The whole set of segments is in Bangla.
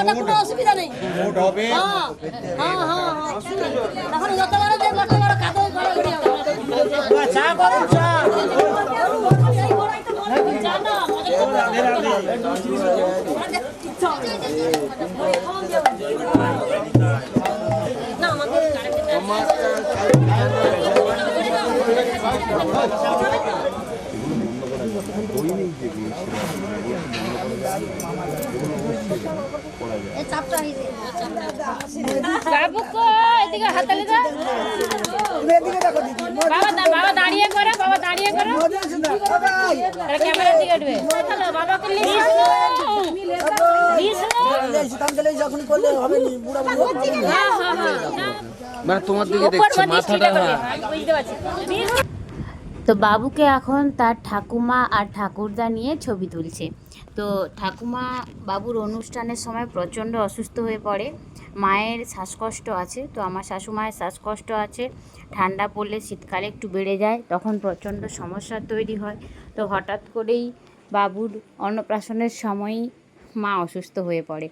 ওটা কোনো অসুবিধা নেই। মোট হবে। হ্যাঁ হ্যাঁ হ্যাঁ তখন যত বড় যে যত বড় কাঁদে ঘোরাঘুরি হবে। চা করুন, চা। জানো না আমাদের বাবু কো এদিকে হাতালে দা বাবা দাঁড়িয়ে করে আরে ক্যামেরার দিকে উঠবে চলো বাবাকে যখন করলে হবে নি বুড়া হ্যাঁ মানে তোমার দিকে দেখছে মাথাটা। বুঝতে পারছি তো বাবুকে এখন তার ঠাকুমা আর ঠাকুরদা নিয়ে ছবি তুলছে। তো ঠাকুমা বাবুর অনুষ্ঠানের সময় প্রচণ্ড অসুস্থ হয়ে পড়ে, মায়ের শ্বাসকষ্ট আছে, তো আমার শাশুমায়ের শ্বাসকষ্ট আছে, ঠান্ডা পড়লে শীতকালে একটু বেড়ে যায়, তখন প্রচণ্ড সমস্যা তৈরি হয়। তো হঠাৎ করেই বাবুর অন্নপ্রাশনের সময়ই মা অসুস্থ হয়ে পড়ে।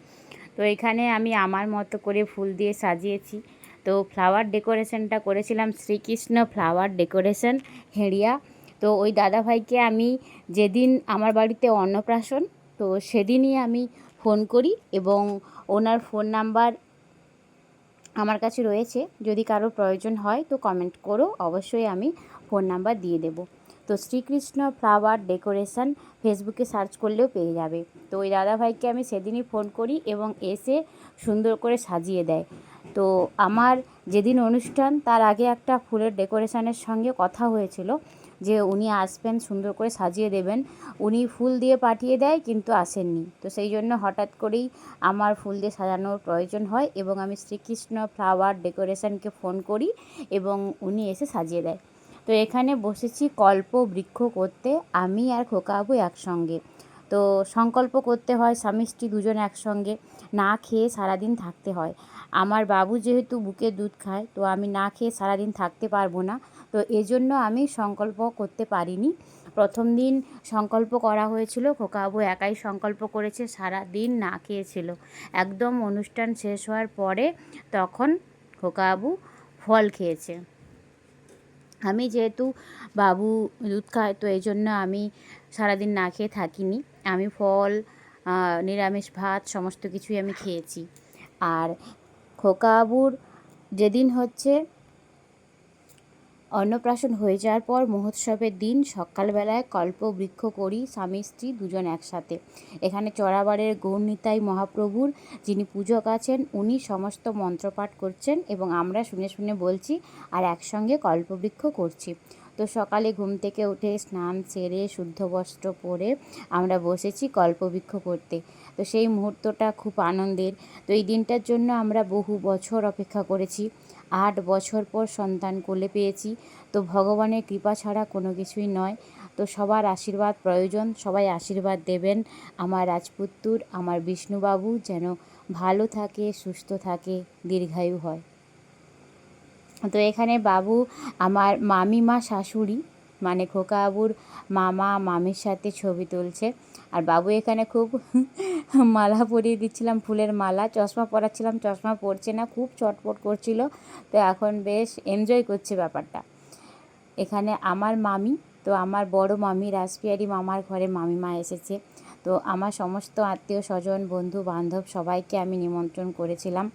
তো এখানে আমি আমার মতো করে ফুল দিয়ে সাজিয়েছি। তো ফ্লাওয়ার ডেকোরেশনটা করেছিলাম শ্রীকৃষ্ণ ফ্লাওয়ার ডেকোরেশন হেড়িয়া। তো ওই দাদাভাইকে আমি যেদিন আমার বাড়িতে অন্নপ্রাশন, তো সেদিনই আমি ফোন করি এবং ওনার ফোন নাম্বার আমার কাছে রয়েছে, যদি কারো প্রয়োজন হয় তো কমেন্ট করো, অবশ্যই আমি ফোন নাম্বার দিয়ে দেব। তো শ্রীকৃষ্ণ ফ্লাওয়ার ডেকোরেশন ফেসবুকে সার্চ করলেও পেয়ে যাবে। তো ওই দাদাভাইকে আমি সেদিনই ফোন করি এবং এসে সুন্দর করে সাজিয়ে দেয়। তো আমার যেদিন অনুষ্ঠান তার আগে একটা ফুলের ডেকোরেশনের সঙ্গে কথা হয়েছিল যে উনি আসবেন, সুন্দর করে সাজিয়ে দেবেন। উনি ফুল দিয়ে পাঠিয়ে দেয় কিন্তু আসেননি। তো সেই জন্য হঠাৎ করেই আমার ফুল দিয়ে সাজানোর প্রয়োজন হয় এবং আমি শ্রীকৃষ্ণ ফ্লাওয়ার ডেকোরেশনকে ফোন করি এবং উনি এসে সাজিয়ে দেয়। তো এখানে বসেছি কল্প বৃক্ষ করতে, আমি আর খোকাবু একসঙ্গে। তো সংকল্প করতে হয় স্বামী স্ত্রী দুজন একসঙ্গে, না খেয়ে সারাদিন থাকতে হয়। আমার বাবু যেহেতু বুকে দুধ খায়, তো আমি না খেয়ে সারাদিন থাকতে পারবো না, তো এজন্য আমি সংকল্প করতে পারিনি। প্রথম দিন সংকল্প করা হয়েছিল, খোকাবু একাই সংকল্প করেছে, সারা দিন না খেয়েছিল। একদম অনুষ্ঠান শেষ হওয়ার পরে তখন খোকাবু ফল খেয়েছে। আমি যেহেতু বাবু দুধ খায়, তো এই জন্য আমি সারাদিন না খেয়ে থাকিনি। আমি ফল, নিরামিষ ভাত সমস্ত কিছুই আমি খেয়েছি। আর খোকাবুর যেদিন হচ্ছে অন্নপ্রাশন হয়ে যাওয়ার পর মহোৎসবের দিন সকালবেলায় কল্পবৃক্ষ করি স্বামী স্ত্রী দুজন একসাথে। এখানে চড়াবাড়ির গৌরনিতাই মহাপ্রভুর যিনি পূজক আছেন উনি সমস্ত মন্ত্রপাঠ করছেন এবং আমরা শুনে শুনে বলছি আর একসঙ্গে কল্পবৃক্ষ করছি। তো সকালে ঘুম থেকে উঠে স্নান সেরে শুদ্ধ বস্ত্র পরে আমরা বসেছি কল্পবৃক্ষ করতে। তো সেই মুহূর্তটা খুব আনন্দের। তো এই দিনটার জন্য আমরা বহু বছর অপেক্ষা করেছি। 8 বছর পর সন্তান কোলে পেয়েছি। তো ভগবানের কৃপা ছাড়া কোনো কিছুই নয়। তো সবার আশীর্বাদ প্রয়োজন, সবাই আশীর্বাদ দেবেন আমার রাজপুত্তুর, আমার বিষ্ণুবাবু যেন ভালো থাকে, সুস্থ থাকে, দীর্ঘায়ু হয়। তো এখানে বাবু আমার মামিমা শাশুড়ি মানে খোকাবুর মামা মামির সাথে ছবি তুলছে। আর বাবু এখানে খুব মালা পরিয়ে দিচ্ছিলাম, ফুলের মালা, চশমা পরাচ্ছিলাম, চশমা পরছে না, খুব চটপট করছিল। তো এখন বেশ এনজয় করছে ব্যাপারটা। এখানে আমার মামি, তো আমার বড় মামি রাসবিহারী মামার ঘরে মামিমা এসেছে। তো আমার সমস্ত আত্মীয় স্বজন বন্ধু বান্ধব সবাইকে আমি নিমন্ত্রণ করেছিলাম।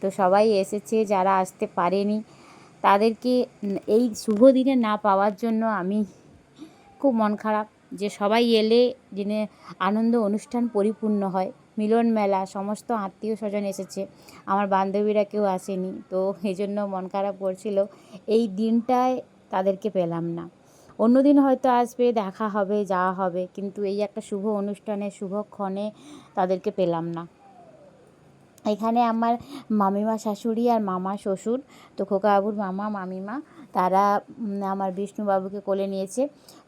তো সবাই এসেছে, যারা আসতে পারেনি তাদেরকে এই শুভ দিনে না পাওয়ার জন্য আমি খুব মন খারাপ, যে সবাই এলে দিনে আনন্দ অনুষ্ঠান পরিপূর্ণ হয়, মিলন মেলা, সমস্ত আত্মীয় স্বজন এসেছে, আমার বান্ধবীরা কেউ আসেনি। তো এই জন্য মন খারাপ করছিল, এই দিনটায় তাদেরকে পেলাম না। অন্য দিন হয়তো আসবে, দেখা হবে, যাওয়া হবে, কিন্তু এই একটা শুভ অনুষ্ঠানে শুভক্ষণে তাদেরকে পেলাম না। এখানে আমার মামিমা শাশুড়ি আর মামা শ্বশুর, তো খোকাবাবুর মামা মামিমা, তারা আমার বিষ্ণুবাবুকে কোলে নিয়েছে,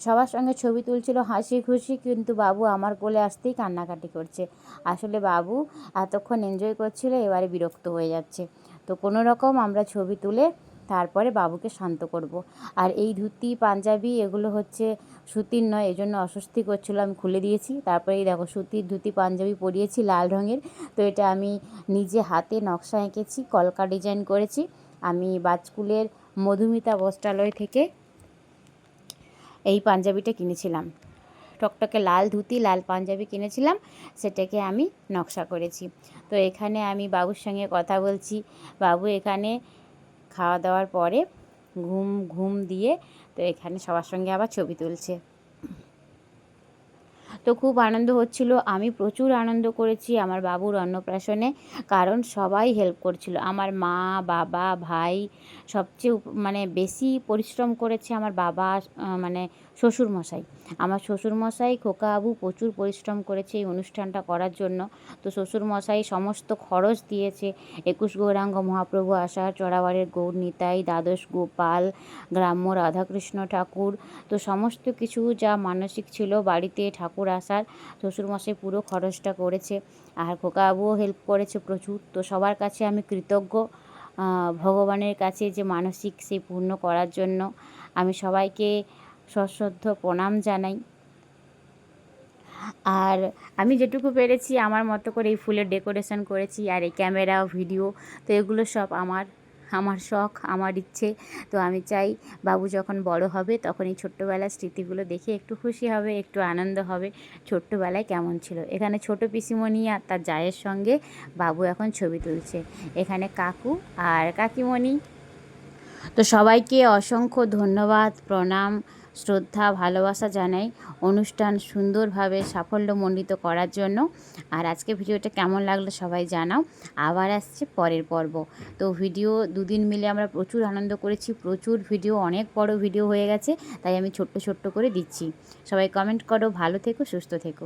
সবার সঙ্গে ছবি তুলছিল হাসি খুশি, কিন্তু বাবু আমার কোলে আসতেই কান্নাকাটি করছে। আসলে বাবু এতক্ষণ এনজয় করছিল, এবারে বিরক্ত হয়ে যাচ্ছে। তো কোনো রকম আমরা ছবি তুলে তারপরে বাবুকে শান্ত করব। আর এই ধুতি পাঞ্জাবি এগুলো হচ্ছে সুতির নয়, এজন্য অস্বস্তি করছিল, আমি খুলে দিয়েছি। তারপরে এই দেখো সুতির ধুতি পাঞ্জাবি পরিয়েছি লাল রঙের। তো এটা আমি নিজে হাতে নকশা এঁকেছি, কলকা ডিজাইন করেছি। আমি বাজকুলের মধুমিতা বস্ত্রালয় থেকে এই পাঞ্জাবিটা কিনেছিলাম, টকটকে লাল ধুতি লাল পাঞ্জাবি কিনেছিলাম, সেটাকে আমি নকশা করেছি। তো এখানে আমি বাবুর সঙ্গে কথা বলছি, বাবু এখানে খাওয়া দাওয়ার পরে ঘুম দিয়ে তো এখানে সবার সঙ্গে আবার ছবি তুলছে। তো খুব আনন্দ হচ্ছিল, আমি প্রচুর আনন্দ করেছি আমার বাবুর অন্নপ্রাশনে, কারণ সবাই হেল্প করছিল। আমার মা, বাবা, ভাই, সবচেয়ে মানে বেশি পরিশ্রম করেছে আমার বাবা, মানে শ্বশুরমশাই। আমার শ্বশুরমশাই খোকা বাবু প্রচুর পরিশ্রম করেছে এই অনুষ্ঠানটা করার জন্য। তো শ্বশুরমশাই সমস্ত খরচ দিয়েছে, 21 গৌরাঙ্গ মহাপ্রভু আসার, চড়াবাড়ির গৌর নিতাই, দ্বাদশ গোপাল, গ্রাম্য রাধাকৃষ্ণ ঠাকুর, তো সমস্ত কিছু যা মানসিক ছিল বাড়িতে ঠাকুর আসার, শ্বশুরমশাই পুরো খরচটা করেছে। আর খোকাবাবুও হেল্প করেছে প্রচুর। তো সবার কাছে আমি কৃতজ্ঞ, ভগবানের কাছে যে মানসিক সেই পূর্ণ করার জন্য আমি সবাইকে সশ্রদ্ধ প্রণাম জানাই। আর আমি যেটুকু পেরেছি আমার মতো করে এই ফুলের ডেকোরেশন করেছি, আর এই ক্যামেরা ভিডিও, তো এগুলো সব আমার শখ, আমার ইচ্ছে। তো আমি চাই বাবু যখন বড় হবে তখন এই ছোট্টবেলার স্মৃতিগুলো দেখে একটু খুশি হবে, একটু আনন্দ হবে, ছোট্টবেলায় কেমন ছিল। এখানে ছোট পিসিমণি আর তার জায়ের সঙ্গে বাবু এখন ছবি তুলছে, এখানে কাকু আর কাকিমণি। তো সবাইকে অসংখ্য ধন্যবাদ, প্রণাম, শ্রদ্ধা, ভালোবাসা জানাই অনুষ্ঠান সুন্দরভাবে সাফল্যমণ্ডিত করার জন্য। আর আজকে ভিডিওটা কেমন লাগলো সবাই জানাও। আবার আসছে পরের পর্ব। তো ভিডিও 2 দিন মিলে আমরা প্রচুর আনন্দ করেছি, প্রচুর ভিডিও, অনেক বড় ভিডিও হয়ে গেছে, তাই আমি ছোট্ট ছোট্ট করে দিচ্ছি। সবাই কমেন্ট করো, ভালো থেকো, সুস্থ থেকো।